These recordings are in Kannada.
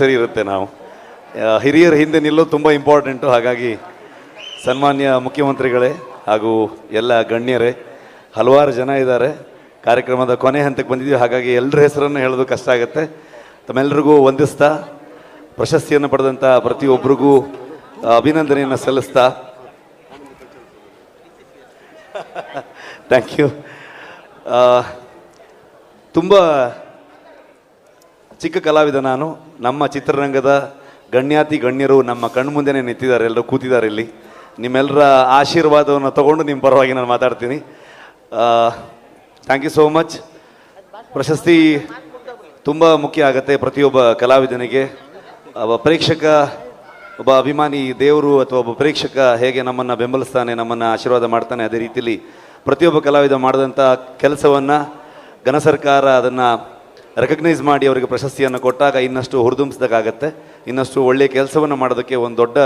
ಸರಿ ಇರುತ್ತೆ. ನಾವು ಹಿರಿಯರ ಹಿಂದೆ ನಿಲ್ಲೋದು ತುಂಬ ಇಂಪಾರ್ಟೆಂಟು. ಹಾಗಾಗಿ ಸನ್ಮಾನ್ಯ ಮುಖ್ಯಮಂತ್ರಿಗಳೇ ಹಾಗೂ ಎಲ್ಲ ಗಣ್ಯರೇ, ಹಲವಾರು ಜನ ಇದ್ದಾರೆ. ಕಾರ್ಯಕ್ರಮದ ಕೊನೆ ಹಂತಕ್ಕೆ ಬಂದಿದ್ದೀವಿ, ಹಾಗಾಗಿ ಎಲ್ಲರ ಹೆಸರನ್ನು ಹೇಳೋದು ಕಷ್ಟ ಆಗುತ್ತೆ. ತಮ್ಮೆಲ್ಲರಿಗೂ ವಂದಿಸ್ತಾ, ಪ್ರಶಸ್ತಿಯನ್ನು ಪಡೆದಂಥ ಪ್ರತಿಯೊಬ್ಬರಿಗೂ ಅಭಿನಂದನೆಯನ್ನು ಸಲ್ಲಿಸ್ತಾ, ಥ್ಯಾಂಕ್ ಯು. ತುಂಬ ಚಿಕ್ಕ ಕಲಾವಿದ ನಾನು. ನಮ್ಮ ಚಿತ್ರರಂಗದ ಗಣ್ಯಾತಿ ಗಣ್ಯರು ನಮ್ಮ ಕಣ್ಮುಂದೆನೇ ನಿಂತಿದ್ದಾರೆ, ಎಲ್ಲರೂ ಕೂತಿದ್ದಾರೆ ಇಲ್ಲಿ. ನಿಮ್ಮೆಲ್ಲರ ಆಶೀರ್ವಾದವನ್ನು ತಗೊಂಡು ನಿಮ್ಮ ಪರವಾಗಿ ನಾನು ಮಾತಾಡ್ತೀನಿ. Thank you so much. ಪ್ರಶಸ್ತಿ ತುಂಬ ಮುಖ್ಯ ಆಗುತ್ತೆ ಪ್ರತಿಯೊಬ್ಬ ಕಲಾವಿದನಿಗೆ. ಒಬ್ಬ ಪ್ರೇಕ್ಷಕ, ಒಬ್ಬ ಅಭಿಮಾನಿ ದೇವರು ಅಥವಾ ಒಬ್ಬ ಪ್ರೇಕ್ಷಕ ಹೇಗೆ ನಮ್ಮನ್ನು ಬೆಂಬಲಿಸ್ತಾನೆ, ನಮ್ಮನ್ನು ಆಶೀರ್ವಾದ ಮಾಡ್ತಾನೆ, ಅದೇ ರೀತಿಯಲ್ಲಿ ಪ್ರತಿಯೊಬ್ಬ ಕಲಾವಿದ ಮಾಡಿದಂಥ ಕೆಲಸವನ್ನು ಘನ ಸರ್ಕಾರ ಅದನ್ನು ರೆಕಗ್ನೈಸ್ ಮಾಡಿ ಅವರಿಗೆ ಪ್ರಶಸ್ತಿಯನ್ನು ಕೊಟ್ಟಾಗ ಇನ್ನಷ್ಟು ಹುರಿದುಂಬಿಸ್ದಾಗತ್ತೆ, ಇನ್ನಷ್ಟು ಒಳ್ಳೆಯ ಕೆಲಸವನ್ನು ಮಾಡೋದಕ್ಕೆ ಒಂದು ದೊಡ್ಡ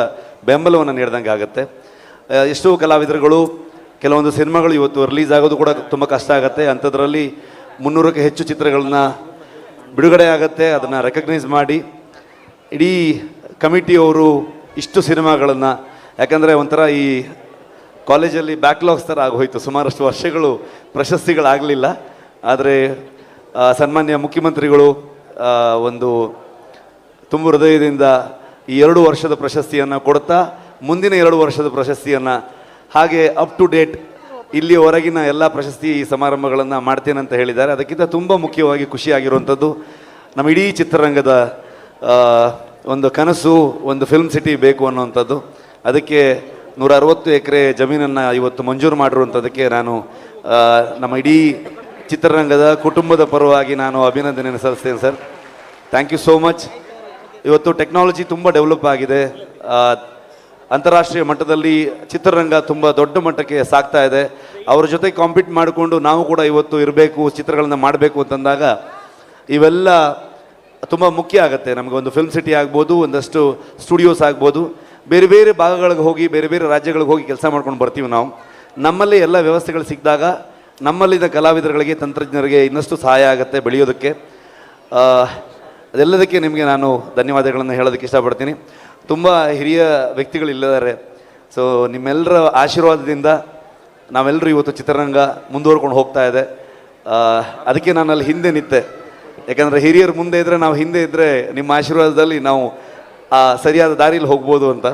ಬೆಂಬಲವನ್ನು ನೀಡಿದಂಗೆ ಆಗುತ್ತೆ. ಎಷ್ಟೋ ಕಲಾವಿದರುಗಳು ಕೆಲವೊಂದು ಸಿನಿಮಾಗಳು ಇವತ್ತು ರಿಲೀಸ್ ಆಗೋದು ಕೂಡ ತುಂಬ ಕಷ್ಟ ಆಗುತ್ತೆ. ಅಂಥದ್ರಲ್ಲಿ 300ಕ್ಕೂ ಹೆಚ್ಚು ಚಿತ್ರಗಳನ್ನ ಬಿಡುಗಡೆ ಆಗುತ್ತೆ. ಅದನ್ನು ರೆಕಗ್ನೈಸ್ ಮಾಡಿ ಇಡೀ ಕಮಿಟಿಯವರು ಇಷ್ಟು ಸಿನಿಮಾಗಳನ್ನು, ಯಾಕಂದರೆ ಒಂಥರ ಈ ಕಾಲೇಜಲ್ಲಿ ಬ್ಯಾಕ್ಲಾಗ್ಸ್ ಥರ ಆಗೋಯ್ತು, ಸುಮಾರಷ್ಟು ವರ್ಷಗಳು ಪ್ರಶಸ್ತಿಗಳಾಗಲಿಲ್ಲ. ಆದರೆ ಸನ್ಮಾನ್ಯ ಮುಖ್ಯಮಂತ್ರಿಗಳು ಒಂದು ತುಂಬ ಹೃದಯದಿಂದ ಈ 2 ವರ್ಷದ ಪ್ರಶಸ್ತಿಯನ್ನು ಕೊಡ್ತಾ ಮುಂದಿನ 2 ವರ್ಷದ ಪ್ರಶಸ್ತಿಯನ್ನು ಹಾಗೆ ಅಪ್ ಟು ಡೇಟ್ ಇಲ್ಲಿಯವರೆಗಿನ ಎಲ್ಲ ಪ್ರಶಸ್ತಿ ಸಮಾರಂಭಗಳನ್ನು ಮಾಡ್ತೇನೆ ಅಂತ ಹೇಳಿದ್ದಾರೆ. ಅದಕ್ಕಿಂತ ತುಂಬ ಮುಖ್ಯವಾಗಿ ಖುಷಿಯಾಗಿರುವಂಥದ್ದು ನಮ್ಮ ಇಡೀ ಚಿತ್ರರಂಗದ ಒಂದು ಕನಸು, ಒಂದು ಫಿಲ್ಮ್ ಸಿಟಿ ಬೇಕು ಅನ್ನುವಂಥದ್ದು. ಅದಕ್ಕೆ 160 ಎಕರೆ ಜಮೀನನ್ನು ಇವತ್ತು ಮಂಜೂರು ಮಾಡಿರುವಂಥದ್ದಕ್ಕೆ ನಾನು ನಮ್ಮ ಇಡೀ ಚಿತ್ರರಂಗದ ಕುಟುಂಬದ ಪರವಾಗಿ ನಾನು ಅಭಿನಂದನೆಯನ್ನು ಸಲ್ಲಿಸ್ತೇನೆ sir. Thank you so much. ಇವತ್ತು ಟೆಕ್ನಾಲಜಿ ತುಂಬ ಡೆವಲಪ್ ಆಗಿದೆ. ಅಂತಾರಾಷ್ಟ್ರೀಯ ಮಟ್ಟದಲ್ಲಿ ಚಿತ್ರರಂಗ ತುಂಬ ದೊಡ್ಡ ಮಟ್ಟಕ್ಕೆ ಸಾಗ್ತಾ ಇದೆ. ಅವ್ರ ಜೊತೆ ಕಾಂಪೀಟ್ ಮಾಡಿಕೊಂಡು ನಾವು ಕೂಡ ಇವತ್ತು ಇರಬೇಕು, ಚಿತ್ರಗಳನ್ನ ಮಾಡಬೇಕು ಅಂತಂದಾಗ ಇವೆಲ್ಲ ತುಂಬ ಮುಖ್ಯ ಆಗುತ್ತೆ. ನಮಗೆ ಒಂದು ಫಿಲ್ಮ್ ಸಿಟಿ ಆಗ್ಬೋದು, ಒಂದಷ್ಟು ಸ್ಟುಡಿಯೋಸ್ ಆಗ್ಬೋದು, ಬೇರೆ ಬೇರೆ ಭಾಗಗಳಿಗೆ ಹೋಗಿ ಬೇರೆ ಬೇರೆ ರಾಜ್ಯಗಳಿಗೆ ಹೋಗಿ ಕೆಲಸ ಮಾಡ್ಕೊಂಡು ಬರ್ತೀವಿ ನಾವು. ನಮ್ಮಲ್ಲಿ ಎಲ್ಲ ವ್ಯವಸ್ಥೆಗಳು ಸಿಕ್ಕಿದಾಗ ನಮ್ಮಲ್ಲಿದ್ದ ಕಲಾವಿದರುಗಳಿಗೆ, ತಂತ್ರಜ್ಞರಿಗೆ ಇನ್ನಷ್ಟು ಸಹಾಯ ಆಗುತ್ತೆ ಬೆಳೆಯೋದಕ್ಕೆ. ಅದೆಲ್ಲದಕ್ಕೆ ನಿಮಗೆ ನಾನು ಧನ್ಯವಾದಗಳನ್ನು ಹೇಳೋದಕ್ಕೆ ಇಷ್ಟಪಡ್ತೀನಿ. ತುಂಬ ಹಿರಿಯ ವ್ಯಕ್ತಿಗಳಿದ್ದಾರೆ. ಸೊ ನಿಮ್ಮೆಲ್ಲರ ಆಶೀರ್ವಾದದಿಂದ ನಾವೆಲ್ಲರೂ ಇವತ್ತು ಚಿತ್ರರಂಗ ಮುಂದುವರ್ಕೊಂಡು ಹೋಗ್ತಾ ಇದೆ. ಅದಕ್ಕೆ ನಾನು ಅಲ್ಲಿ ಹಿಂದೆ ನಿಂತೆ, ಯಾಕಂದರೆ ಹಿರಿಯರು ಮುಂದೆ ಇದ್ದರೆ ನಾವು ಹಿಂದೆ ಇದ್ದರೆ ನಿಮ್ಮ ಆಶೀರ್ವಾದದಲ್ಲಿ ನಾವು ಸರಿಯಾದ ದಾರಿಯಲ್ಲಿ ಹೋಗ್ಬೋದು ಅಂತ.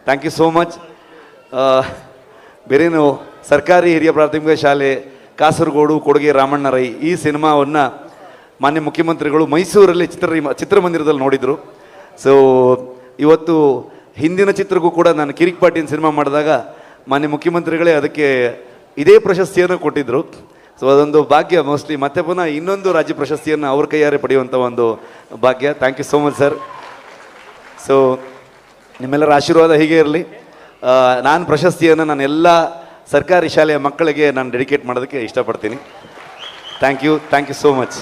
Thank you so much. ಬೇರೇನು ಸರ್ಕಾರಿ ಹಿರಿಯ ಪ್ರಾಥಮಿಕ ಶಾಲೆ ಕಾಸರಗೋಡು ಕೊಡುಗೆ ರಾಮಣ್ಣ ರೈ ಈ ಸಿನಿಮಾವನ್ನು ಮಾನ್ಯ ಮುಖ್ಯಮಂತ್ರಿಗಳು ಮೈಸೂರಲ್ಲಿ ಚಿತ್ರಮಂದಿರದಲ್ಲಿ ನೋಡಿದರು. ಸೊ ಇವತ್ತು ಹಿಂದಿನ ಚಿತ್ರಕ್ಕೂ ಕೂಡ ನಾನು ಕಿರಿಕ್ ಪಾಟಿನ ಸಿನಿಮಾ ಮಾಡಿದಾಗ ಮಾನ್ಯ ಮುಖ್ಯಮಂತ್ರಿಗಳೇ ಅದಕ್ಕೆ ಇದೇ ಪ್ರಶಸ್ತಿಯನ್ನು ಕೊಟ್ಟಿದ್ದರು. ಸೊ ಅದೊಂದು ಭಾಗ್ಯ. ಮೋಸ್ಟ್ಲಿ ಮತ್ತೆ ಪುನಃ ಇನ್ನೊಂದು ರಾಜ್ಯ ಪ್ರಶಸ್ತಿಯನ್ನು ಅವ್ರ ಕೈಯಾರೆ ಪಡೆಯುವಂಥ ಒಂದು ಭಾಗ್ಯ. Thank you so much sir. So ನಿಮ್ಮೆಲ್ಲರ ಆಶೀರ್ವಾದ ಹೀಗೆ ಇರಲಿ. ನಾನು ಪ್ರಶಸ್ತಿಯನ್ನು ನಾನು ಎಲ್ಲ ಸರ್ಕಾರಿ ಶಾಲೆಯ ಮಕ್ಕಳಿಗೆ ನಾನು ಡೆಡಿಕೇಟ್ ಮಾಡೋದಕ್ಕೆ ಇಷ್ಟಪಡ್ತೀನಿ. Thank you so much.